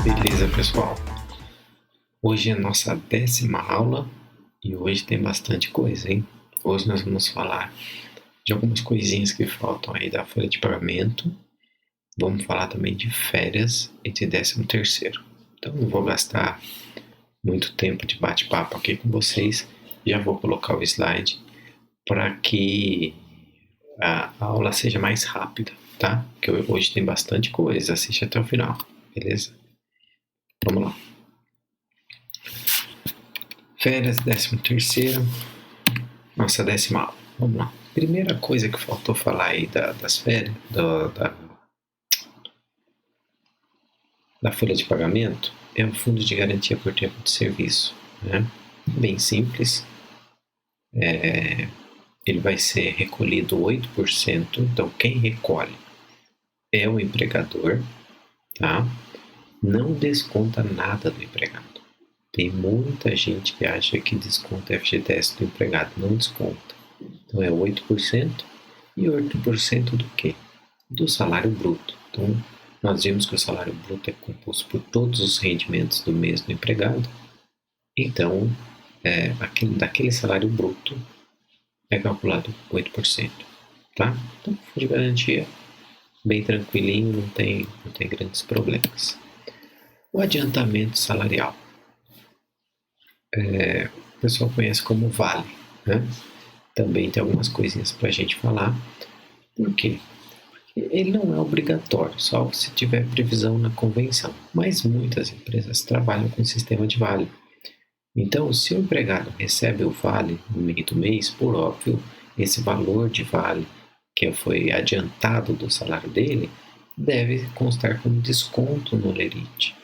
Beleza, pessoal. Hoje é a nossa 10ª aula e hoje tem bastante coisa, hein? Hoje nós vamos falar de algumas coisinhas que faltam aí da folha de pagamento. Vamos falar também de férias e de 13º. Então não vou gastar muito tempo de bate-papo aqui com vocês. Já vou colocar o slide para que a aula seja mais rápida, tá? Porque hoje tem bastante coisa. Assiste até o final, beleza? Vamos lá. Férias, 13º, nossa 10ª aula. Vamos lá. Primeira coisa que faltou falar aí das férias, da folha de pagamento, é o fundo de garantia por tempo de serviço, né? Bem simples. Ele vai ser recolhido 8%, então quem recolhe é o empregador, tá? Não desconta nada do empregado. Tem muita gente que acha que desconta FGTS do empregado, não desconta. Então é 8%, e 8% do quê? Do salário bruto. Então nós vimos que o salário bruto é composto por todos os rendimentos do mês do empregado. Então daquele salário bruto é calculado 8%, tá? Então fundo de garantia bem tranquilinho, não tem grandes problemas. O adiantamento salarial. O pessoal conhece como vale, né? Também tem algumas coisinhas para a gente falar. Por quê? Ele não é obrigatório, só se tiver previsão na convenção. Mas muitas empresas trabalham com sistema de vale. Então, se o empregado recebe o vale no meio do mês, por óbvio, esse valor de vale que foi adiantado do salário dele deve constar como desconto no lerite,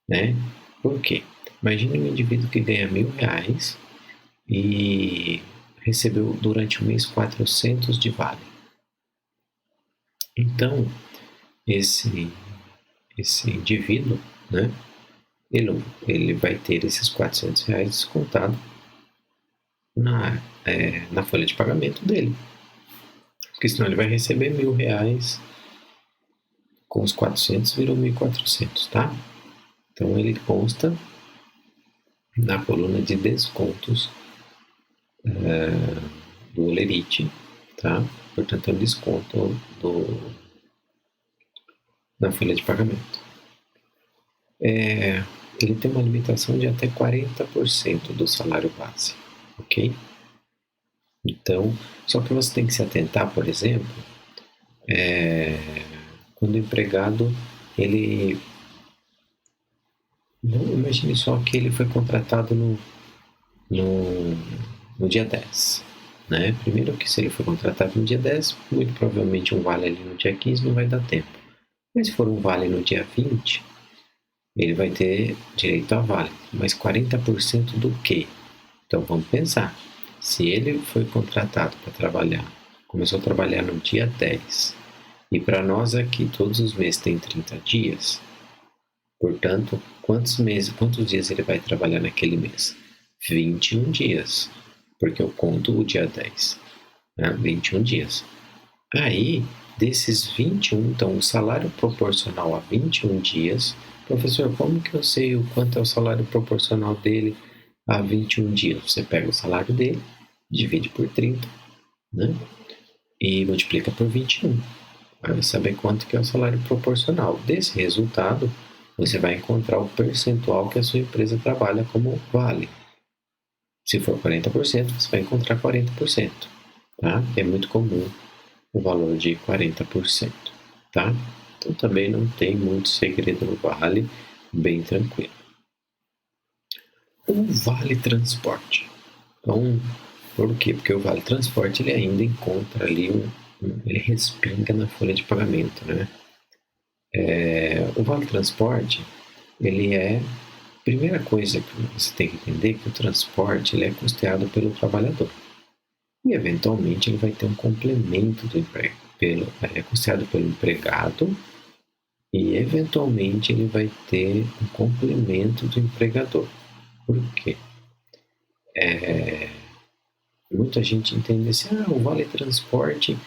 né? Por quê? Imagine um indivíduo que ganha R$1.000 e recebeu durante o mês 400 de vale. Então, esse indivíduo, né, ele vai ter esses R$400 descontado na folha de pagamento dele. Porque senão ele vai receber R$1.000, com os 400 virou 1.400, tá? Então ele consta na coluna de descontos do lerite, tá? Portanto, é um desconto na folha de pagamento. Ele tem uma limitação de até 40% do salário base, ok? Então, só que você tem que se atentar, por exemplo, quando o empregado, imagine só que ele foi contratado no dia 10, né? Primeiro que se ele for contratado no dia 10, muito provavelmente um vale ali no dia 15 não vai dar tempo. Mas se for um vale no dia 20, ele vai ter direito a vale. Mas 40% do quê? Então vamos pensar. Se ele foi contratado para trabalhar, começou a trabalhar no dia 10, e para nós aqui todos os meses tem 30 dias, portanto, quantos dias ele vai trabalhar naquele mês? 21 dias, porque eu conto o dia 10, né? 21 dias. Aí, desses 21, então o salário proporcional a 21 dias, professor, como que eu sei o quanto é o salário proporcional dele a 21 dias? Você pega o salário dele, divide por 30, né? E multiplica por 21. Para saber quanto que é o salário proporcional. Desse resultado, você vai encontrar o percentual que a sua empresa trabalha como vale. Se for 40%, você vai encontrar 40%, tá? É muito comum o valor de 40%, tá? Então também não tem muito segredo no vale, bem tranquilo. O vale transporte. Então, por quê? Porque o vale transporte ele ainda encontra ali ele respinga na folha de pagamento, né? O vale transporte, ele primeira coisa que você tem que entender que o transporte ele é custeado pelo trabalhador. E eventualmente ele vai ter um complemento do emprego, custeado pelo empregado, e eventualmente ele vai ter um complemento do empregador. Por quê? muita gente entende assim, o vale transporte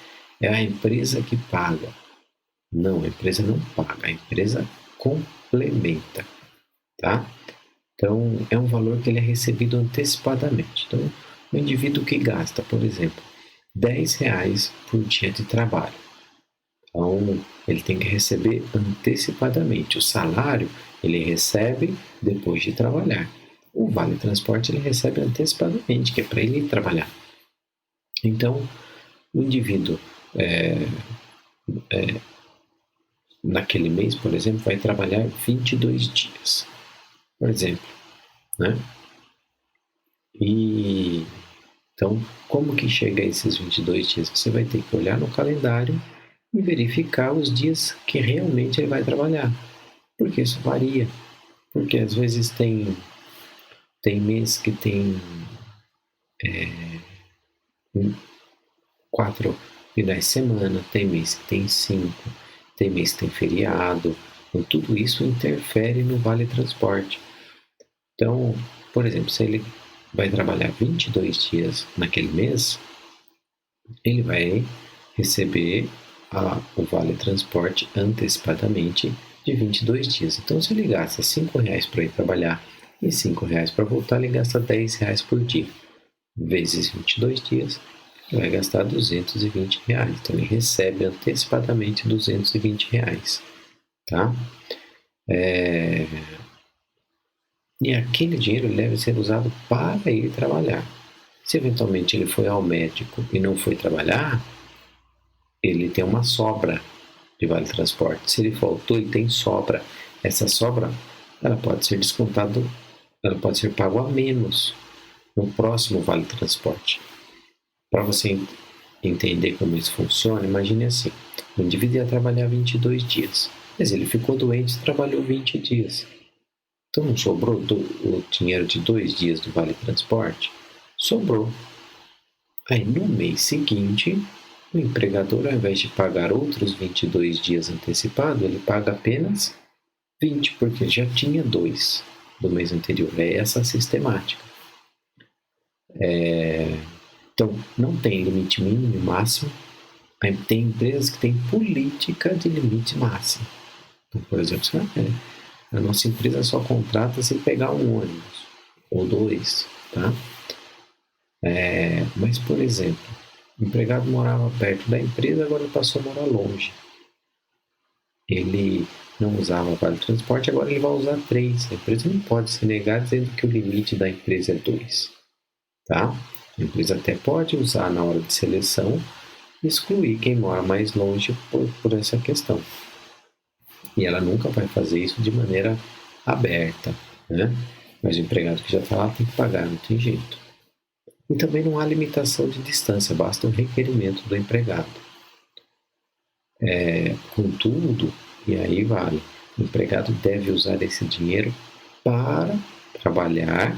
é a empresa que paga. Não, a empresa não paga, a empresa complementa, tá? Então, é um valor que ele é recebido antecipadamente. Então, o indivíduo que gasta, por exemplo, R$ 10 por dia de trabalho. Então, ele tem que receber antecipadamente. O salário, ele recebe depois de trabalhar. O vale transporte, ele recebe antecipadamente, que é para ele ir trabalhar. Então, o indivíduo, naquele mês, por exemplo, vai trabalhar 22 dias, por exemplo, né? E então, como que chega a esses 22 dias? Você vai ter que olhar no calendário e verificar os dias que realmente ele vai trabalhar, porque isso varia, porque às vezes tem mês que tem 4 finais de semana, tem mês que tem 5, tem mês que tem feriado, então tudo isso interfere no vale transporte. Então, por exemplo, se ele vai trabalhar 22 dias naquele mês, ele vai receber o vale transporte antecipadamente de 22 dias. Então, se ele gasta R$ 5 para ir trabalhar e R$ 5 para voltar, ele gasta R$ 10 por dia. Vezes 22 dias, ele vai gastar R$ 220. Então, ele recebe antecipadamente R$ 220, tá? E aquele dinheiro deve ser usado para ir trabalhar. Se eventualmente ele foi ao médico e não foi trabalhar, ele tem uma sobra de vale transporte. Se ele faltou, ele tem sobra. Essa sobra, ela pode ser descontada, ela pode ser pago a menos no próximo vale transporte. Para você entender como isso funciona, imagine assim: o indivíduo ia trabalhar 22 dias, mas ele ficou doente e trabalhou 20 dias. Então não sobrou o dinheiro de 2 dias do vale transporte? Sobrou. Aí no mês seguinte, o empregador, ao invés de pagar outros 22 dias antecipado, ele paga apenas 20, porque já tinha 2 do mês anterior. É essa a sistemática. Então, não tem limite mínimo e máximo. Tem empresas que têm política de limite máximo. Então, por exemplo, a nossa empresa só contrata se pegar um ônibus ou 2, tá? Mas, por exemplo, o empregado morava perto da empresa, agora ele passou a morar longe. Ele não usava vale transporte, agora ele vai usar 3. A empresa não pode se negar dizendo que o limite da empresa é 2, tá? A empresa até pode usar na hora de seleção, excluir quem mora mais longe por essa questão. E ela nunca vai fazer isso de maneira aberta, né? Mas o empregado que já está lá tem que pagar, não tem jeito. E também não há limitação de distância, basta um requerimento do empregado. Contudo, e aí vale, o empregado deve usar esse dinheiro para trabalhar,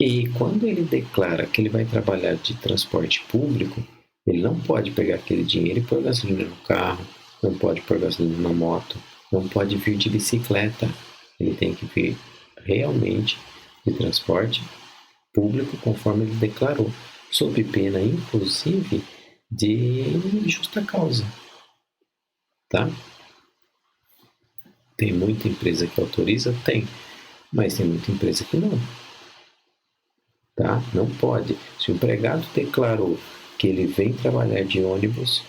e quando ele declara que ele vai trabalhar de transporte público, ele não pode pegar aquele dinheiro e pôr gasolina no carro, não pode pôr gasolina na moto, não pode vir de bicicleta. Ele tem que vir realmente de transporte público, conforme ele declarou, sob pena, inclusive, de justa causa, tá? Tem muita empresa que autoriza? Tem, mas tem muita empresa que não, tá? Não pode. Se o empregado declarou que ele vem trabalhar de ônibus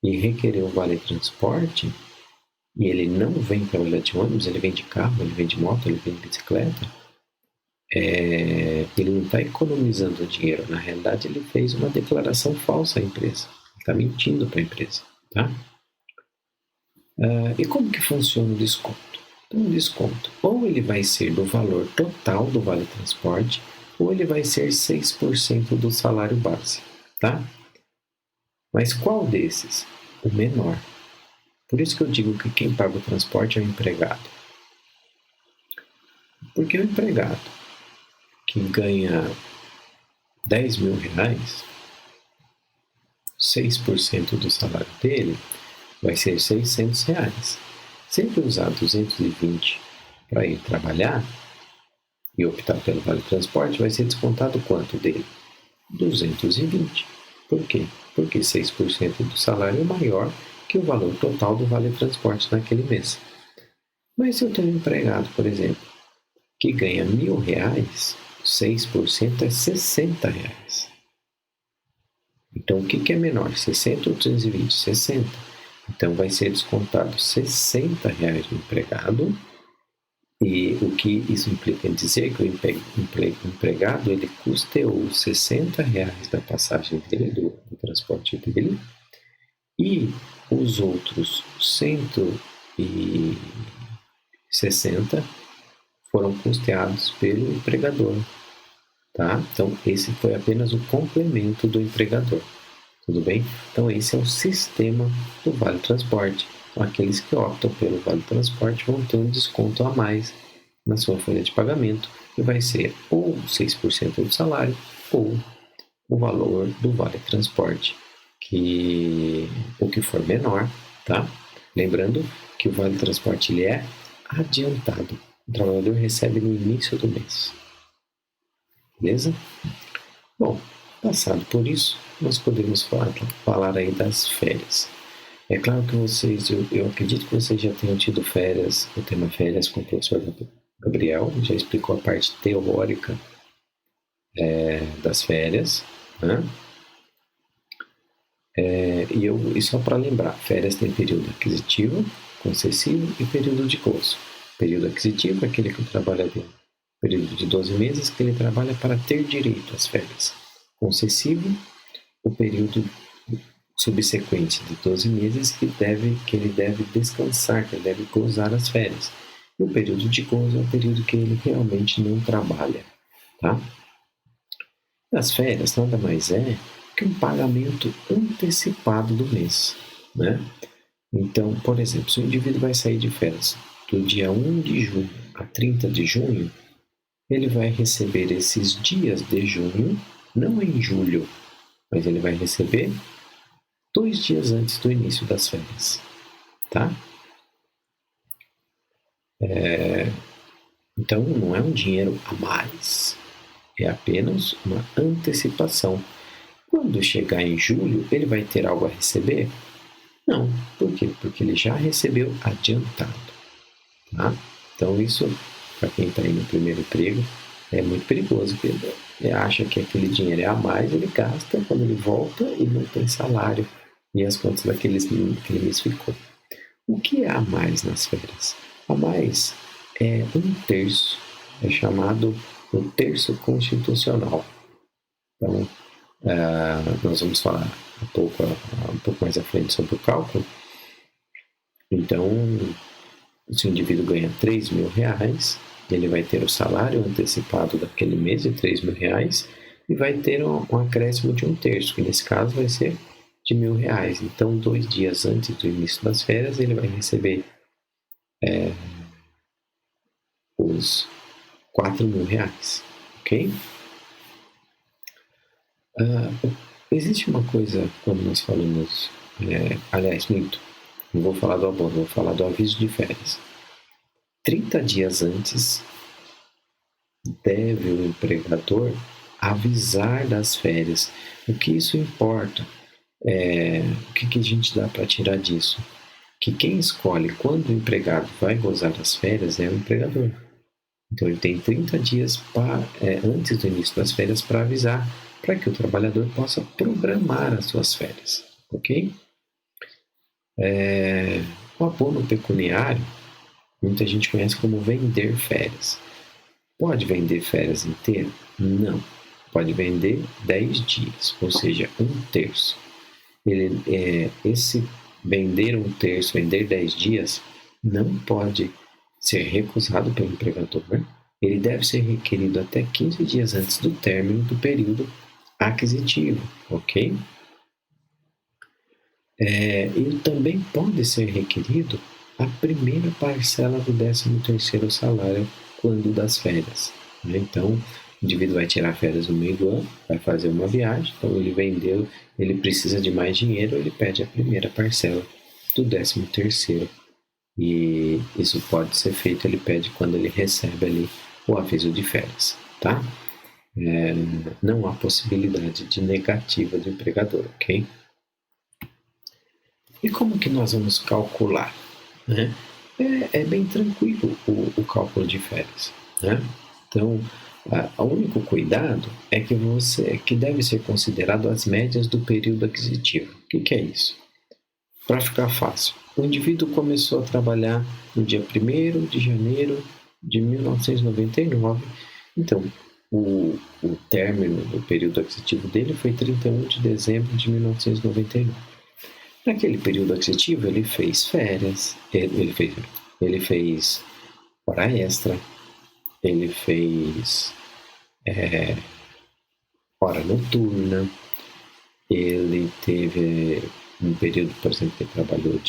e requerer um vale transporte, e ele não vem trabalhar de ônibus, ele vem de carro, ele vem de moto, ele vem de bicicleta, ele não está economizando dinheiro. Na realidade, ele fez uma declaração falsa à empresa. Ele está mentindo para a empresa, tá? E como que funciona o desconto? Então, o desconto, ou ele vai ser do valor total do vale transporte, ou ele vai ser 6% do salário base, tá? Mas qual desses? O menor. Por isso que eu digo que quem paga o transporte é o empregado. Porque o empregado que ganha R$ 10.000, 6% do salário dele vai ser R$ 600. Se ele usar 220 para ir trabalhar e optar pelo vale transporte, vai ser descontado quanto dele? 220. Por quê? Porque 6% do salário é maior que o valor total do vale transporte naquele mês. Mas se eu tenho um empregado, por exemplo, que ganha R$1.000, 6% é R$60. Então, o que é menor, 60 ou 220? 60. Então, vai ser descontado R$60 do empregado. E o que isso implica em dizer que o empregado ele custeou R$60 da passagem dele, do transporte dele, e os outros 160 foram custeados pelo empregador. Tá? Então, esse foi apenas o complemento do empregador. Tudo bem? Então, esse é o sistema do Vale Transporte. Então, aqueles que optam pelo Vale Transporte vão ter um desconto a mais na sua folha de pagamento, que vai ser ou 6% do salário ou o valor do Vale Transporte, o que for menor, tá? Lembrando que o Vale Transporte ele é adiantado. O trabalhador recebe no início do mês. Beleza? Bom, passado por isso, nós podemos falar aí das férias. É claro que eu acredito que vocês já tenham tido férias, o tema férias com o professor Gabriel, já explicou a parte teórica das férias, né? E só para lembrar, férias tem período aquisitivo, concessivo e período de gozo. Período aquisitivo é aquele que o trabalhador, período de 12 meses que ele trabalha para ter direito às férias. Concessivo, o período subsequente de 12 meses que ele deve descansar, que ele deve gozar as férias. E o período de gozo é o período que ele realmente não trabalha, tá? As férias nada mais é que um pagamento antecipado do mês, né? Então, por exemplo, se o indivíduo vai sair de férias do dia 1 de junho a 30 de junho, ele vai receber esses dias de junho, não em julho, mas ele vai receber 2 dias antes do início das férias, tá? Então, não é um dinheiro a mais, é apenas uma antecipação. Quando chegar em julho, ele vai ter algo a receber? Não. Por quê? Porque ele já recebeu adiantado, tá? Então, isso, para quem está aí no primeiro emprego, é muito perigoso, porque ele acha que aquele dinheiro é a mais, ele gasta, quando ele volta e não tem salário e as contas daquele mês ficou. O que é a mais nas férias? A mais é 1/3, é chamado o terço constitucional. Então, nós vamos falar um pouco mais à frente sobre o cálculo. Então, se o indivíduo ganha R$3.000, ele vai ter o salário antecipado daquele mês de R$3.000 e vai ter um acréscimo de 1/3, que nesse caso vai ser de R$1.000. Então, 2 dias antes do início das férias, ele vai receber os R$4.000, ok? Existe uma coisa, quando nós falamos, aliás, minto, não vou falar do abono, vou falar do aviso de férias. 30 dias antes, deve o empregador avisar das férias. O que isso importa? O que a gente dá para tirar disso? Que quem escolhe quando o empregado vai gozar das férias é o empregador. Então ele tem 30 dias antes do início das férias para avisar, para que o trabalhador possa programar as suas férias, ok? O abono pecuniário, muita gente conhece como vender férias. Pode vender férias inteiro? Não. Pode vender 10 dias, ou seja, 1/3. Esse vender 1/3, vender 10 dias, não pode ser recusado pelo empregador. Ele deve ser requerido até 15 dias antes do término do período aquisitivo, ok? E também pode ser requerido a primeira parcela do 13º salário quando das férias, né? Então, o indivíduo vai tirar férias no meio do ano, vai fazer uma viagem, então ele vendeu, ele precisa de mais dinheiro, ele pede a primeira parcela do 13º. E isso pode ser feito, ele pede quando ele recebe ali o aviso de férias, tá? não há possibilidade de negativa do empregador, ok? E como que nós vamos calcular, né? É bem tranquilo o cálculo de férias, né? Então, o único cuidado é que deve ser considerado as médias do período aquisitivo. O que é isso? Para ficar fácil, o indivíduo começou a trabalhar no dia 1º de janeiro de 1999, então o término do período aquisitivo dele foi 31 de dezembro de 1999. Naquele período aquisitivo, ele fez férias, ele fez hora extra, ele fez hora noturna, ele teve um período, por exemplo, que ele trabalhou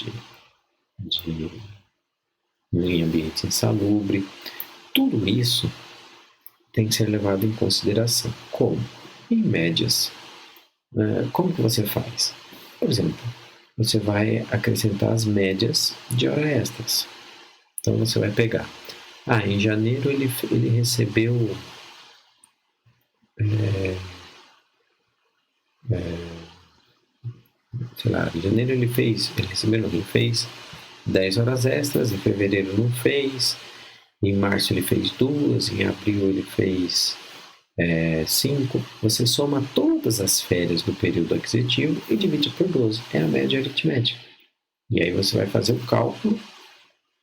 em ambiente insalubre. Tudo isso tem que ser levado em consideração. Como? Em médias. Como que você faz? Por exemplo, você vai acrescentar as médias de hora extras. Então você vai pegar. Em janeiro ele recebeu sei lá, em janeiro ele fez 10 horas extras, em fevereiro não fez, em março ele fez 2, em abril ele fez 5. Você soma todas as férias do período aquisitivo e divide por 12. É a média aritmética. E aí você vai fazer o cálculo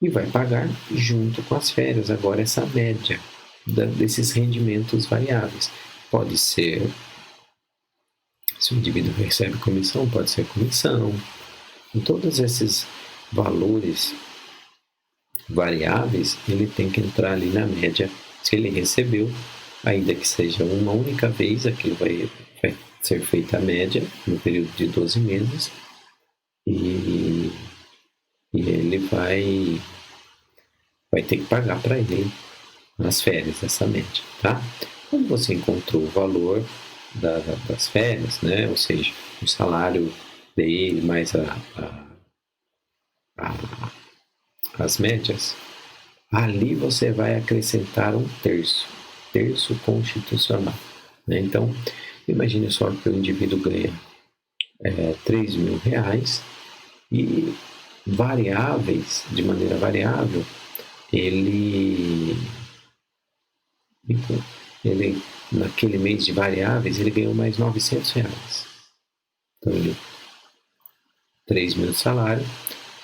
e vai pagar junto com as férias. Agora, essa média desses rendimentos variáveis pode ser, se o indivíduo recebe comissão, pode ser comissão. Em todos esses valores variáveis, ele tem que entrar ali na média. Se ele recebeu, ainda que seja uma única vez, aquilo vai ser feita a média no período de 12 meses e ele vai ter que pagar para ele nas férias essa média, tá? Quando você encontrou o valor das férias, né? Ou seja, o salário dele mais as médias, ali você vai acrescentar um terço constitucional, né? Então, imagine só que o indivíduo ganha 3 mil reais e de maneira variável, ele naquele mês de variáveis, ele ganhou mais 900 reais. Então, 3 mil de salário,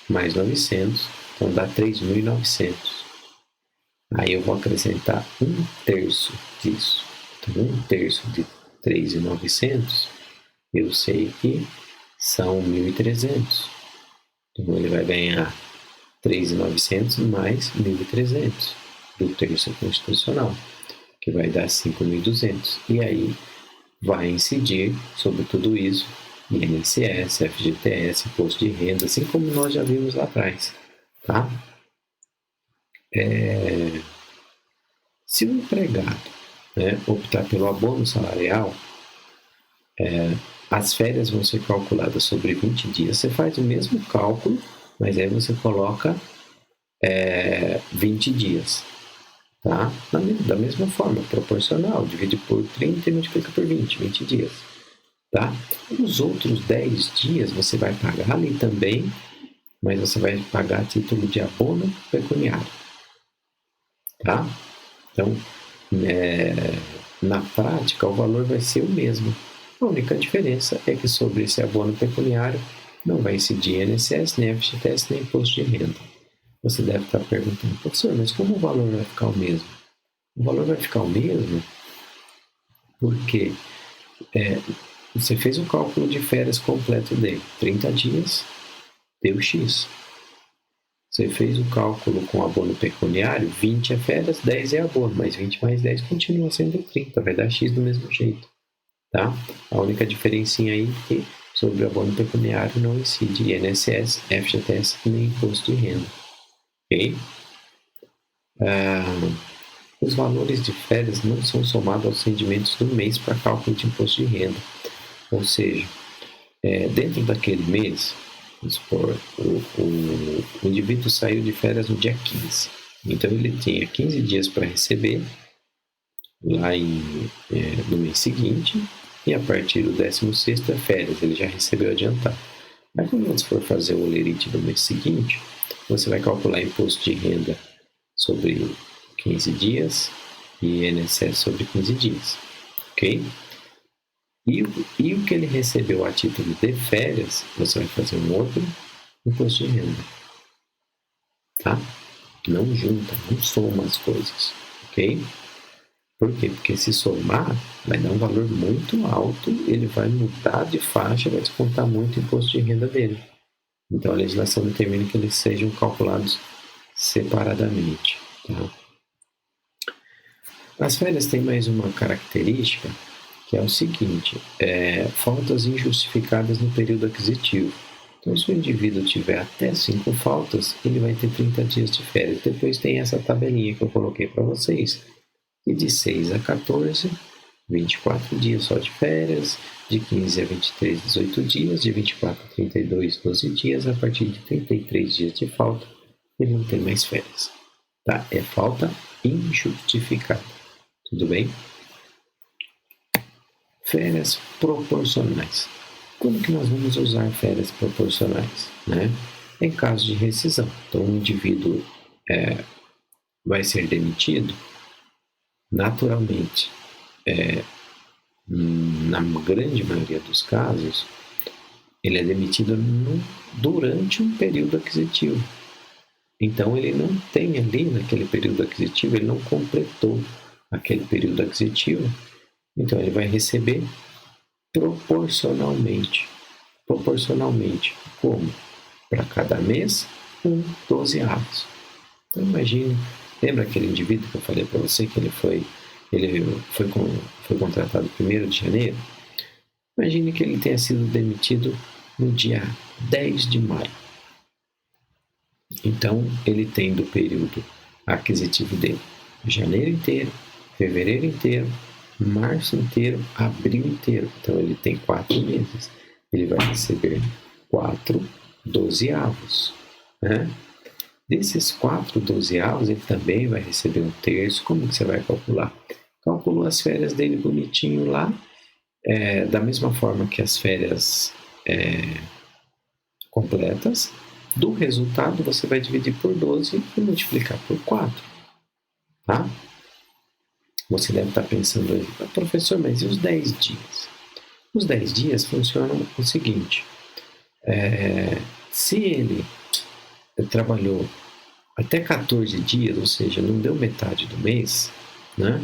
mais 900, então dá 3.900. Aí eu vou acrescentar um terço disso. Então, um terço de 3.900, eu sei que são 1.300. Então, ele vai ganhar 3.900 mais 1.300 do terço constitucional, que vai dar 5.200. E aí vai incidir sobre tudo isso INSS, FGTS, imposto de renda, assim como nós já vimos lá atrás, tá? Se o empregado, né, optar pelo abono salarial, as férias vão ser calculadas sobre 20 dias. Você faz o mesmo cálculo, mas aí você coloca 20 dias. Tá? Da mesma forma, proporcional, divide por 30 e multiplica por 20 dias. Tá? Os outros 10 dias você vai pagar ali também, mas você vai pagar a título de abono pecuniário. Tá? Então, na prática, o valor vai ser o mesmo. A única diferença é que sobre esse abono pecuniário não vai incidir INSS, nem FGTS, nem imposto de renda. Você deve estar perguntando, professor, mas como o valor vai ficar o mesmo? O valor vai ficar o mesmo porque você fez o cálculo de férias completo dele. 30 dias deu X. Você fez o cálculo com abono pecuniário, 20 é férias, 10 é abono, mas 20 mais 10 continua sendo 30, vai dar X do mesmo jeito. Tá? A única diferencinha aí é que sobre o abono pecuniário não incide INSS, FGTS nem imposto de renda. Ok? Os valores de férias não são somados aos rendimentos do mês para cálculo de imposto de renda. Ou seja, dentro daquele mês, vamos supor, o indivíduo saiu de férias no dia 15. Então ele tinha 15 dias para receber no mês seguinte, e a partir do 16º é férias, ele já recebeu adiantado. Aí quando você for fazer o olerite do mês seguinte, você vai calcular imposto de renda sobre 15 dias e INSS sobre 15 dias, ok? E o que ele recebeu a título de férias, você vai fazer um outro imposto de renda, tá? Não junta, não soma as coisas, ok? Por quê? Porque se somar, vai dar um valor muito alto, ele vai mudar de faixa, vai descontar muito o imposto de renda dele. Então a legislação determina que eles sejam calculados separadamente, tá? As férias têm mais uma característica, que é o seguinte, faltas injustificadas no período aquisitivo. Então, se o indivíduo tiver até 5 faltas, ele vai ter 30 dias de férias. Depois tem essa tabelinha que eu coloquei para vocês, e de 6 a 14, 24 dias só de férias, de 15 a 23, 18 dias, de 24 a 32, 12 dias, a partir de 33 dias de falta, ele não tem mais férias. Tá? É falta injustificada. Tudo bem? Férias proporcionais. Como que nós vamos usar férias proporcionais? Né? Em caso de rescisão. Então, o indivíduo vai ser demitido, naturalmente, na grande maioria dos casos, ele é demitido durante um período aquisitivo. Então, ele não tem ali, naquele período aquisitivo, ele não completou aquele período aquisitivo, então ele vai receber proporcionalmente. Proporcionalmente, como? Para cada mês, 12avos. Então, imagine, lembra aquele indivíduo que eu falei para você que ele foi contratado 1º de janeiro? Imagine que ele tenha sido demitido no dia 10 de maio. Então, ele tem do período aquisitivo dele janeiro inteiro, fevereiro inteiro, março inteiro, abril inteiro. Então, ele tem 4 meses. Ele vai receber 4 12avos. Né? Desses 4 12avos, ele também vai receber 1/3. Como que você vai calcular? Calculou as férias dele bonitinho lá, da mesma forma que as férias completas. Do resultado, você vai dividir por 12 e multiplicar por 4. Tá? Você deve estar pensando aí, professor, mas e os 10 dias? Os 10 dias funcionam o seguinte, se ele trabalhou até 14 dias, ou seja, não deu metade do mês, né?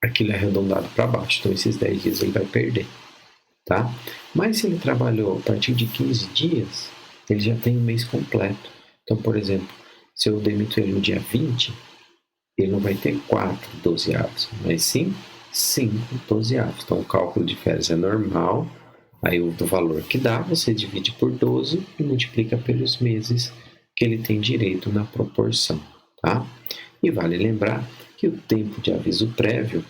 Aquilo é arredondado para baixo, então esses 10 dias ele vai perder, tá? Mas se ele trabalhou a partir de 15 dias, ele já tem um mês completo. Então, por exemplo, se eu demito ele no dia 20, ele não vai ter 4 12avos, mas sim 5 12avos. Então, o cálculo de férias é normal. Aí, do valor que dá, você divide por 12 e multiplica pelos meses que ele tem direito na proporção, tá? E vale lembrar que o tempo de aviso prévio,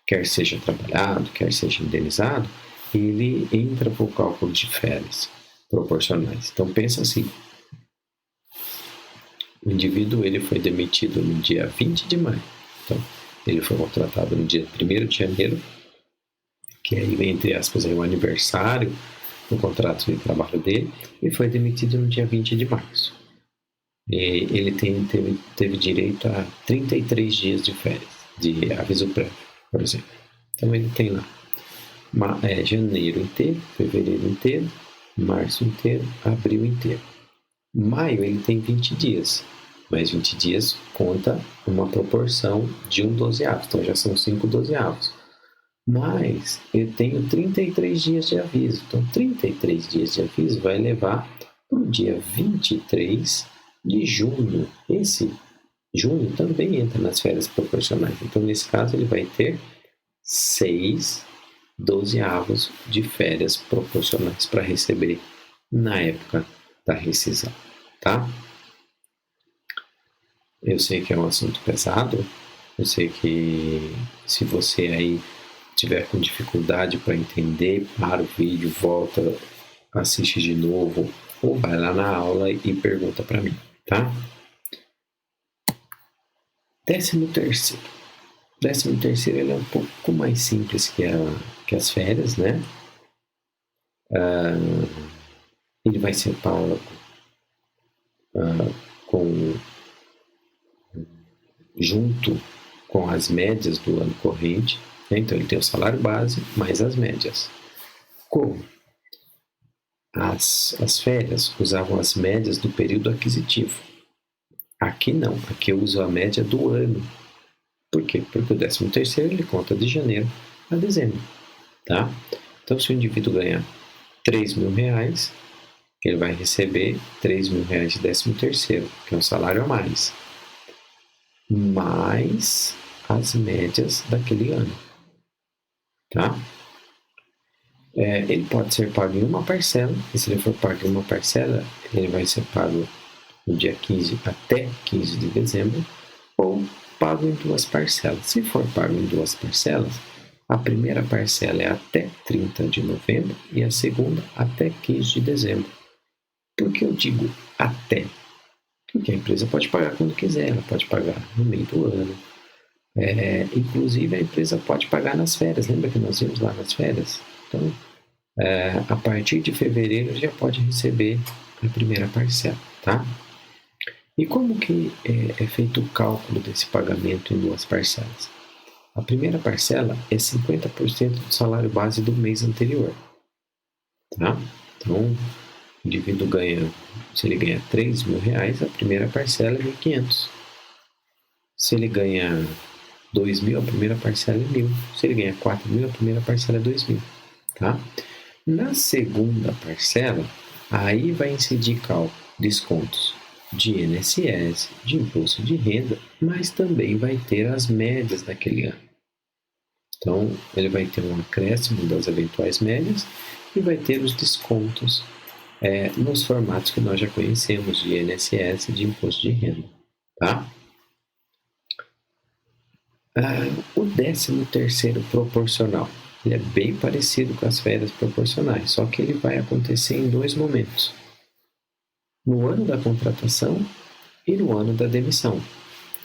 quer seja trabalhado, quer seja indenizado, ele entra para o cálculo de férias proporcionais. Então, pensa assim, o indivíduo ele foi demitido no dia 20 de maio. Então, ele foi contratado no dia 1º de janeiro, que aí, entre aspas, é o aniversário do contrato de trabalho dele, e foi demitido no dia 20 de março. E ele teve direito a 33 dias de férias, de aviso prévio, por exemplo. Então, ele tem lá janeiro inteiro, fevereiro inteiro, março inteiro, abril inteiro. Maio ele tem 20 dias, mas 20 dias conta uma proporção de 1 12avo, então já são 5 12avos. Mas eu tenho 33 dias de aviso, então 33 dias de aviso vai levar para o dia 23 de junho. Esse junho também entra nas férias proporcionais, então nesse caso ele vai ter 6 12avos de férias proporcionais para receber na época da rescisão, tá? Eu sei que é um assunto pesado, eu sei que se você aí tiver com dificuldade para entender, para o vídeo, volta, assiste de novo, ou vai lá na aula e pergunta para mim, tá? 13º. 13º ele é um pouco mais simples que as férias, né? Ele vai ser pago junto com as médias do ano corrente, né? Então ele tem o salário base mais as médias. Como as férias usavam as médias do período aquisitivo. Aqui não, aqui eu uso a média do ano. Por quê? Porque o 13º ele conta de janeiro a dezembro, tá? Então se o indivíduo ganhar R$3.000, ele vai receber R$3.000 de 13º, que é um salário a mais as médias daquele ano, tá? Ele pode ser pago em uma parcela, e se ele for pago em uma parcela, ele vai ser pago no dia 15 até 15 de dezembro, ou pago em duas parcelas. Se for pago em duas parcelas, a primeira parcela é até 30 de novembro e a segunda até 15 de dezembro. Por que eu digo até? Porque a empresa pode pagar quando quiser, ela pode pagar no meio do ano. Inclusive, a empresa pode pagar nas férias. Lembra que nós vimos lá nas férias? Então, a partir de fevereiro, já pode receber a primeira parcela, tá? E como que é feito o cálculo desse pagamento em duas parcelas? A primeira parcela é 50% do salário base do mês anterior, tá? Então, o indivíduo se ele ganha R$3.000, a primeira parcela é 1.500. Se ele ganha 2.000, a primeira parcela é 1.000. Se ele ganha 4.000, a primeira parcela é 2.000, tá? Na segunda parcela, aí vai incidir descontos de INSS, de imposto de renda, mas também vai ter as médias daquele ano. Então, ele vai ter um acréscimo das eventuais médias e vai ter os descontos nos formatos que nós já conhecemos, de INSS e de imposto de renda, tá? O 13º proporcional, ele é bem parecido com as férias proporcionais, só que ele vai acontecer em dois momentos: no ano da contratação e no ano da demissão.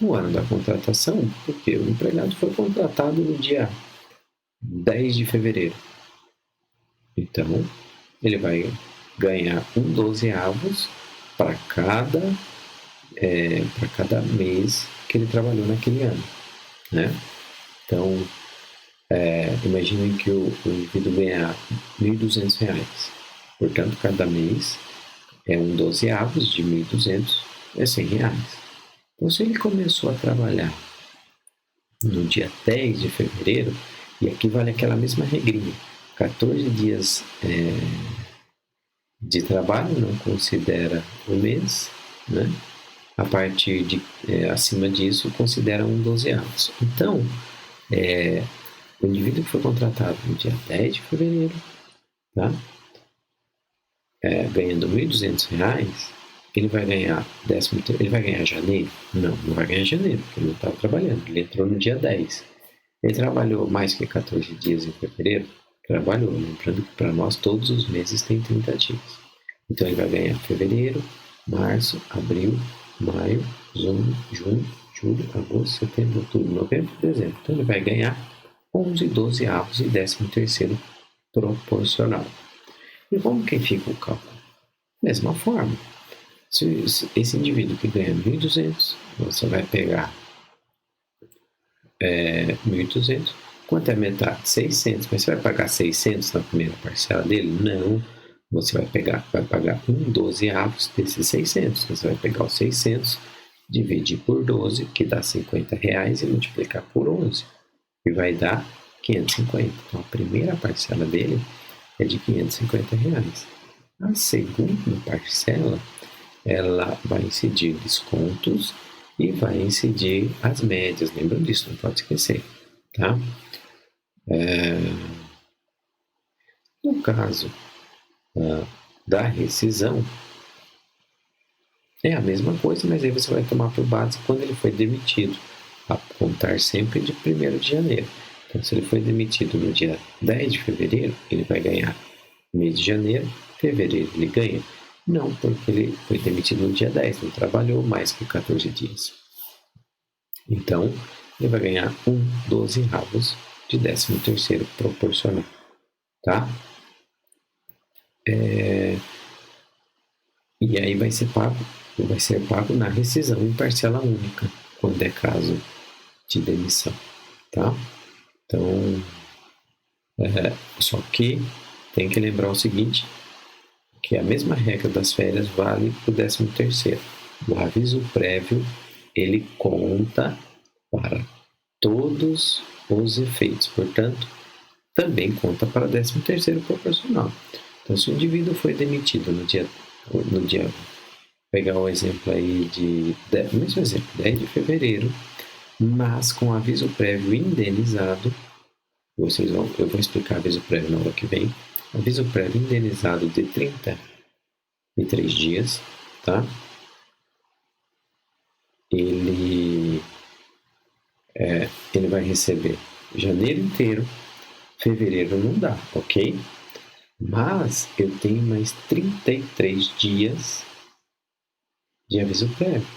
No ano da contratação, porque o empregado foi contratado no dia 10 de fevereiro. Então, ele vai ganhar 1/12 para cada mês que ele trabalhou naquele ano, né? Então, imaginem que o indivíduo ganha R$1.200. Portanto, cada mês é 1/12 de 1.200, é R$100. Então, se ele começou a trabalhar no dia 10 de fevereiro, e aqui vale aquela mesma regrinha: 14 dias de trabalho não considera o mês, né? A partir de acima disso, considera 1/12. Então, o indivíduo que foi contratado no dia 10 de fevereiro, tá? Ganhando R$1.200, ele vai ganhar ele vai ganhar janeiro? Não vai ganhar janeiro, porque ele não estava trabalhando. Ele entrou no dia 10. Ele trabalhou mais que 14 dias em fevereiro? Trabalhou. Lembrando que para nós todos os meses tem 30 dias. Então ele vai ganhar fevereiro, março, abril, maio, junho, julho, agosto, setembro, outubro, novembro, dezembro. Então ele vai ganhar 11/12 e 13º proporcional. E como que fica o cálculo? Mesma forma. Se esse indivíduo que ganha 1.200, você vai pegar 1.200. Quanto é a metade? 600. Mas você vai pagar 600 na primeira parcela dele? Não. Você vai pagar 1/12 desses 600. Você vai pegar os 600, dividir por 12, que dá R$50, e multiplicar por 11, e vai dar 550. Então, a primeira parcela dele é de R$550. A segunda parcela, ela vai incidir descontos e vai incidir as médias. Lembra disso, não pode esquecer, tá? No caso da rescisão, é a mesma coisa, mas aí você vai tomar por base quando ele foi demitido, a contar sempre de 1º de janeiro. Então, se ele foi demitido no dia 10 de fevereiro, ele vai ganhar mês de janeiro. Fevereiro ele ganha? Não, porque ele foi demitido no dia 10, não trabalhou mais que 14 dias. Então, ele vai ganhar 12º de 13º proporcional, tá? E aí vai ser pago na rescisão em parcela única, quando é caso de demissão, tá? Então, só que tem que lembrar o seguinte, que a mesma regra das férias vale para o 13º. O aviso prévio, ele conta para todos os efeitos, portanto, também conta para 13º proporcional. Então, se o indivíduo foi demitido no dia pegar o exemplo aí o mesmo exemplo, 10 de fevereiro, mas com aviso prévio indenizado, eu vou explicar aviso prévio na hora que vem, aviso prévio indenizado de 33 dias, tá? Ele vai receber janeiro inteiro, fevereiro não dá, ok? Mas eu tenho mais 33 dias de aviso prévio.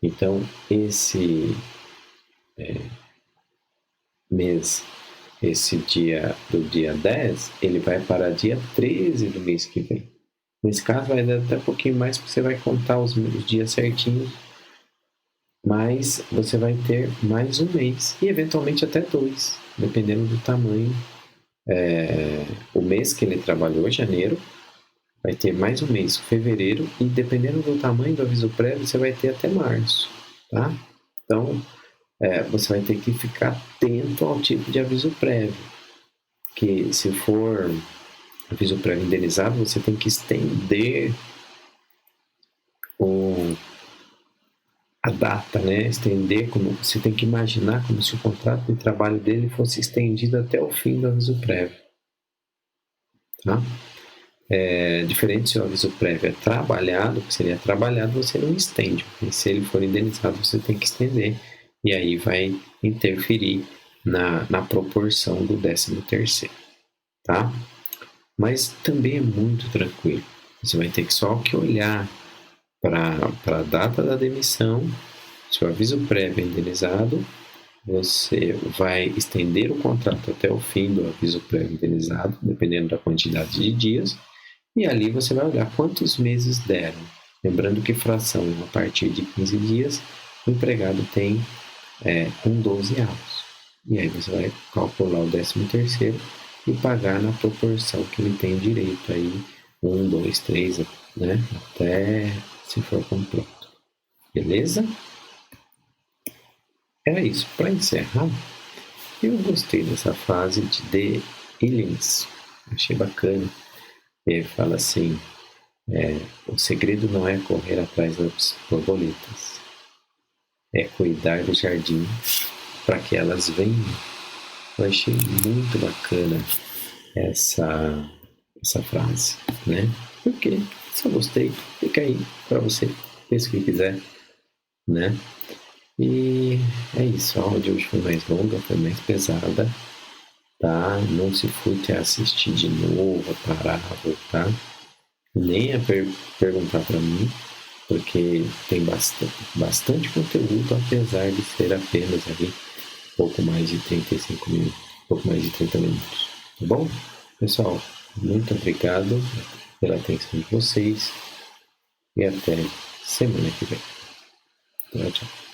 Então, esse mês, esse dia do dia 10, ele vai para dia 13 do mês que vem. Nesse caso vai dar até um pouquinho mais, porque você vai contar os dias certinhos, mas você vai ter mais um mês e eventualmente até 2, dependendo do tamanho. O mês que ele trabalhou, janeiro, vai ter mais um mês, fevereiro, e dependendo do tamanho do aviso prévio, você vai ter até março, tá? Então, você vai ter que ficar atento ao tipo de aviso prévio, que se for aviso prévio indenizado, você tem que estender a data, né? Estender, como você tem que imaginar como se o contrato de trabalho dele fosse estendido até o fim do aviso prévio, tá? Diferente se o aviso prévio é trabalhado, se ele é trabalhado, você não estende, porque se ele for indenizado, você tem que estender, e aí vai interferir na proporção do 13º, tá? Mas também é muito tranquilo. Você vai ter só que olhar para a data da demissão, se o aviso prévio é indenizado, você vai estender o contrato até o fim do aviso prévio indenizado, dependendo da quantidade de dias, e ali você vai olhar quantos meses deram. Lembrando que fração a partir de 15 dias, o empregado tem 12º. E aí você vai calcular o 13º e pagar na proporção que ele tem direito aí, 1, 2, 3, né? Até se for completo. Beleza? Era isso. Para encerrar, eu gostei dessa frase de The Illings. Achei bacana. Ele fala assim, o segredo não é correr atrás das borboletas, é cuidar do jardim para que elas venham. Eu achei muito bacana essa frase, né? Porque só gostei, fica aí para você, pensa o que quiser, né? E é isso, a aula de hoje foi mais longa, foi mais pesada, tá? Não se fute a assistir de novo, a parar, a voltar, nem a perguntar para mim, porque tem bastante conteúdo, apesar de ser apenas ali pouco mais de 35 minutos, pouco mais de 30 minutos, tá bom? Pessoal, muito obrigado pela atenção de vocês e até semana que vem. Tchau, tchau.